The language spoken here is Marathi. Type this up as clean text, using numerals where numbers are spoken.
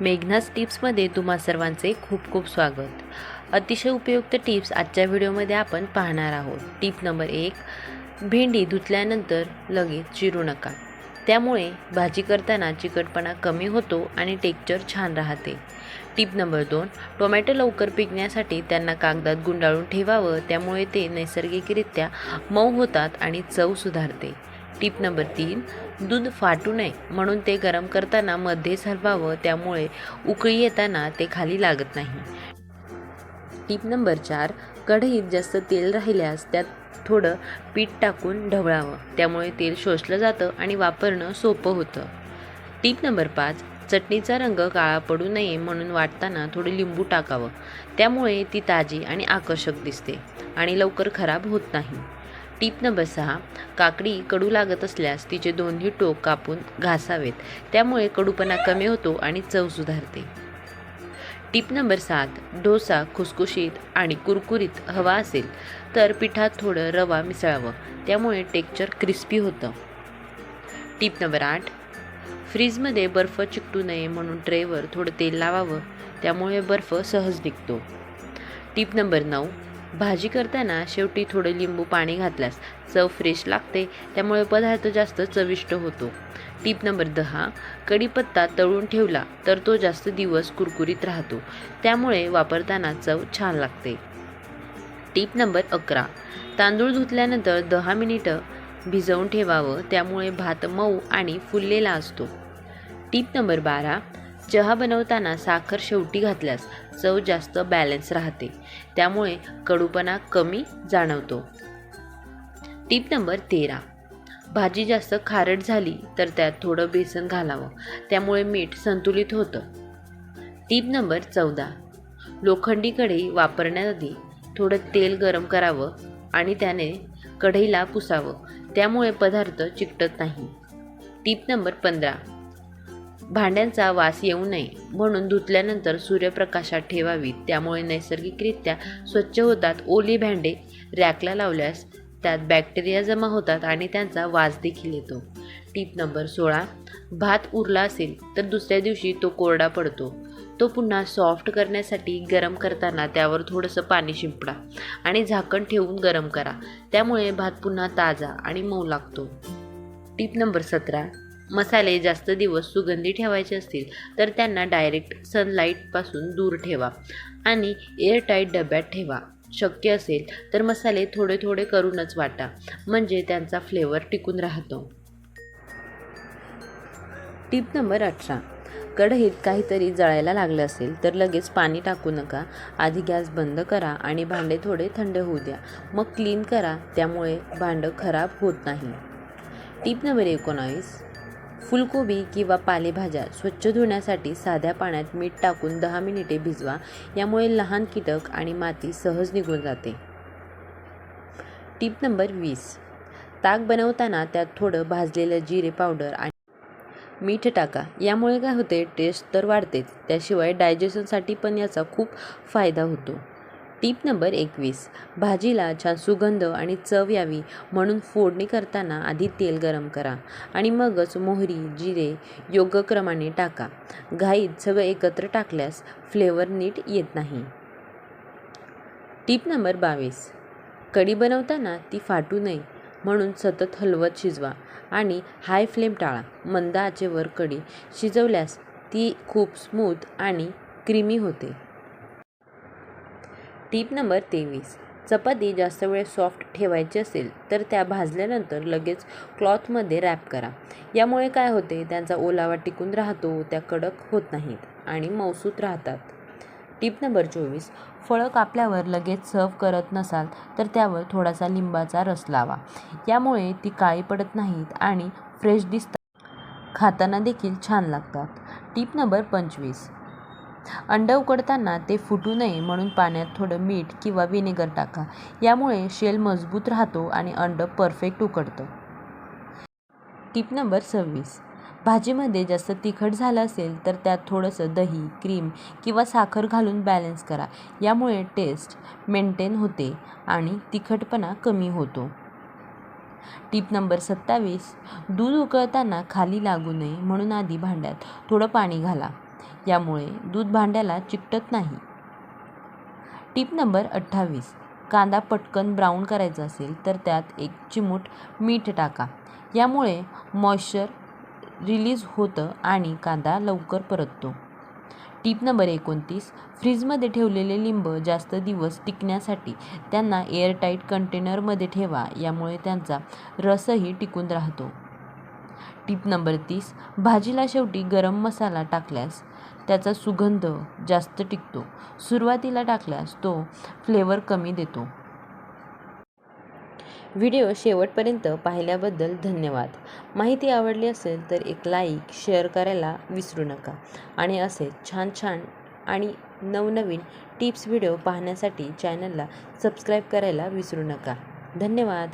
मेघनाज टिप्समध्ये तुम्हा सर्वांचे खूप खूप स्वागत. अतिशय उपयुक्त टिप्स आजच्या व्हिडिओमध्ये आपण पाहणार आहोत. टिप नंबर 1, भेंडी धुतल्यानंतर लगेच चिरू नका. त्यामुळे भाजी करताना चिकटपणा कमी होतो आणि टेक्स्चर छान राहते. टिप नंबर 2, टोमॅटो लवकर पिकण्यासाठी त्यांना कागदात गुंडाळून ठेवावं. त्यामुळे ते नैसर्गिकरित्या मऊ होतात आणि चव सुधारते. टिप नंबर 3, दूध फाटू नये म्हणून ते गरम करताना मध्येच हलवावं. त्यामुळे उकळी येताना ते खाली लागत नाही. टिप नंबर 4, कढईत जास्त तेल राहिल्यास त्यात थोडं पीठ टाकून ढवळावं. त्यामुळे तेल शोषलं जातं आणि वापरणं सोपं होतं. टिप नंबर 5, चटणीचा रंग काळा पडू नये म्हणून वाटताना थोडे लिंबू टाकावं. त्यामुळे ती ताजी आणि आकर्षक दिसते आणि लवकर खराब होत नाही. टिप नंबर 6, काकडी कडू लागत असल्यास तिचे दोन्ही टोक कापून घासावेत. त्यामुळे कडूपणा कमी होतो आणि चव सुधारते. टिप नंबर 7, डोसा खुसखुशीत आणि कुरकुरीत हवा असेल तर पिठात थोडं रवा मिसळावं. त्यामुळे टेक्स्चर क्रिस्पी होतं. टिप नंबर 8, फ्रीजमध्ये बर्फ चिकटू नये म्हणून ट्रेवर थोडं तेल लावावं. त्यामुळे बर्फ सहज निघतो. टिप नंबर 9, भाजी करताना शेवटी थोडं लिंबू पाणी घातल्यास चव फ्रेश लागते. त्यामुळे पदार्थ जास्त चविष्ट होतो. टिप नंबर 10, कढीपत्ता तळून ठेवला तर तो जास्त दिवस कुरकुरीत राहतो. त्यामुळे वापरताना चव छान लागते. टिप नंबर 11, तांदूळ धुतल्यानंतर 10 मिनिटं भिजवून ठेवावं. त्यामुळे भात मऊ आणि फुललेला असतो. टिप नंबर 12, चहा बनवताना साखर शेवटी घातल्यास चव जास्त बॅलन्स राहते. त्यामुळे कडूपणा कमी जाणवतो. टिप नंबर 13, भाजी जास्त खारट झाली तर त्यात थोडं बेसन घालावं. त्यामुळे मीठ संतुलित होतं. टिप नंबर 14, लोखंडी कढई वापरण्याआधी थोडं तेल गरम करावं आणि त्याने कढईला पुसावं. त्यामुळे पदार्थ चिकटत नाही. टिप नंबर 15, भांड्यांचा वास येऊ नये म्हणून धुतल्यानंतर सूर्यप्रकाशात ठेवावीत. त्यामुळे नैसर्गिकरित्या स्वच्छ होतात. ओली भांडे रॅकला लावल्यास त्यात बॅक्टेरिया जमा होतात आणि त्यांचा वास देखील येतो. टिप नंबर 16, भात उरला असेल तर दुसऱ्या दिवशी तो कोरडा पडतो. तो पुन्हा सॉफ्ट करण्यासाठी गरम करताना त्यावर थोडंसं पाणी शिंपडा आणि झाकण ठेवून गरम करा. त्यामुळे भात पुन्हा ताजा आणि मऊ लागतो. टिप नंबर 17, मसाले जास्त दिवस सुगंधी ठेवायचे असतील तर त्यांना डायरेक्ट सनलाईटपासून दूर ठेवा आणि एअरटाईट डब्यात ठेवा. शक्य असेल तर मसाले थोडे थोडे करूनच वाटा म्हणजे त्यांचा फ्लेवर टिकून राहतो. टिप नंबर 18, कढईत काहीतरी जळायला लागलं असेल तर लगेच पाणी टाकू नका. आधी गॅस बंद करा आणि भांडे थोडे थंड होऊ द्या. मग क्लीन करा. त्यामुळे भांडं खराब होत नाही. टिप नंबर 19, फुलकोबी किंवा पालेभाज्या स्वच्छ धुण्यासाठी साध्या पाण्यात मीठ टाकून 10 मिनिटे भिजवा. यामुळे लहान कीटक आणि माती सहज निघून जाते. टिप नंबर 20, ताक बनवताना त्यात थोडं भाजलेलं जिरे पावडर आणि मीठ टाका. यामुळे काय होते, टेस्ट तर वाढतेच, त्याशिवाय डायजेशनसाठी पण याचा खूप फायदा होतो. टिप नंबर 21, भाजीला छान सुगंध आणि चव यावी म्हणून फोडणी करताना आधी तेल गरम करा आणि मगच मोहरी जिरे योग्य क्रमाने टाका. घाईत सगळं एकत्र टाकल्यास फ्लेवर नीट येत नाही. टिप नंबर 22, कढी बनवताना ती फाटू नये म्हणून सतत हलवत शिजवा आणि हाय फ्लेम टाळा. मंद आचेवर कढी शिजवल्यास ती खूप स्मूथ आणि क्रीमी होते. टिप नंबर 23, चपाती जास्त वेळ सॉफ्ट ठेवायची असेल तर त्या भाजल्यानंतर लगेच क्लॉथमध्ये रॅप करा. यामुळे काय होते, त्यांचा ओलावा टिकून राहतो, त्या कडक होत नाहीत आणि मऊसूत राहतात. टिप नंबर 24, फळं कापल्यावर लगेच सर्व करत नसाल तर त्यावर थोडासा लिंबाचा रस लावा. यामुळे ती काळी पडत नाहीत आणि फ्रेश दिसतात. खाताना देखील छान लागतात. टिप नंबर 25, अंडं उकडताना ते फुटू नये म्हणून पाण्यात थोडं मीठ किंवा व्हिनेगर टाका. यामुळे शेल मजबूत राहतो आणि अंडं परफेक्ट उकडतं. टिप नंबर 26, भाजीमध्ये जास्त तिखट झालं असेल तर त्यात थोडंसं दही क्रीम किंवा साखर घालून बॅलन्स करा. यामुळे टेस्ट मेंटेन होते आणि तिखटपणा कमी होतो. टिप नंबर 27, दूध उकळताना खाली लागू नये म्हणून आधी भांड्यात थोडं पाणी घाला. यामुळे दूध भांड्याला चिकटत नाही. Tip number 28. कांदा पटकन ब्राऊन करायचा असेल तर त्यात 1 चिमूट मीठ टाका. यामुळे मॉइश्चर रिलीज होतं आणि कांदा लवकर परततो. Tip number 29. फ्रीजमध्ये ठेवलेले लिंब जास्त दिवस टिकण्यासाठी त्यांना एअरटाईट कंटेनरमध्ये ठेवा. यामुळे त्यांचा रसही टिकून राहतो. Tip number 30. भाजीला शेवटी गरम मसाला टाकल्यास त्याचा सुगंध जास्त टिकतो. सुरुवातीला टाकल्यास तो फ्लेवर कमी देतो. व्हिडिओ शेवटपर्यंत पाहिल्याबद्दल धन्यवाद. माहिती आवडली असेल तर एक लाईक, शेअर करायला विसरू नका. आणि असे छान छान आणि नवनवीन टिप्स व्हिडिओ पाहण्यासाठी चॅनलला सबस्क्राईब करायला विसरू नका. धन्यवाद.